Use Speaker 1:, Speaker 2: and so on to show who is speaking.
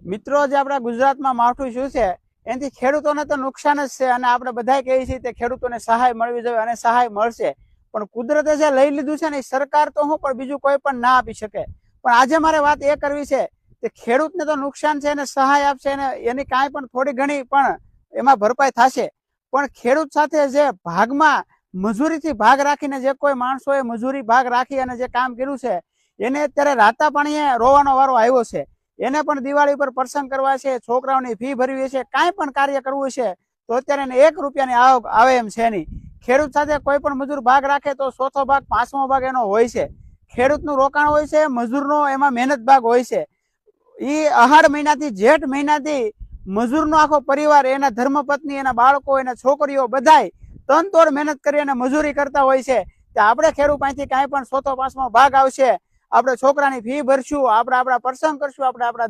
Speaker 1: મિત્રો, જે આપણા ગુજરાતમાં માવઠું શું છે એનાથી ખેડૂતોને તો નુકસાન જ છે અને આપણે બધા કહીએ છીએ કે ખેડૂતોને સહાય મળવી જોઈએ અને સહાય મળશે, પણ કુદરતે જે લઈ લીધું છે ને એ સરકાર તો હું પણ બીજું કોઈ પણ ના આપી શકે। પણ આજે મારે વાત એ કરવી છે કે ખેડૂતને તો નુકસાન છે, એને સહાય આપશે અને એની કાંઈ પણ થોડી ઘણી પણ એમાં ભરપાઈ થશે, પણ ખેડૂત સાથે જે ભાગમાં મજૂરીથી ભાગ રાખીને જે કોઈ માણસોએ મજૂરી ભાગ રાખી અને જે કામ કર્યું છે એને અત્યારે રાતા પાણીએ રોવાનો વારો આવ્યો છે। એને પણ દિવાળી પર પ્રસંગ કરવા છે, છોકરાઓની ફી ભરવી છે, કાંઈ પણ કાર્ય કરવું છે તો અત્યારે એને 1 રૂપિયાની આવક આવે એમ છે નહીં। ખેડૂત સાથે કોઈ પણ મજૂર ભાગ રાખે તો 1/4 ભાગ 5મો ભાગ એનો હોય છે। ખેડૂતનું રોકાણ હોય છે, મજૂરનો એમાં મહેનત ભાગ હોય છે। એ અહાડ મહિનાથી જેઠ મહિનાથી મજૂરનો આખો પરિવાર, એના ધર્મપત્ની, એના બાળકો, એના છોકરીઓ બધાય તનતોડ મહેનત કરી અને મજૂરી કરતા હોય છે। કે આપણે ખેડૂત પાસેથી કાંઈ પણ 1/4 5મો ભાગ આવશે, આપણે છોકરાની ફી ભરશું, આપણે આપણા પ્રસંગ કરશું, આપણે આપણા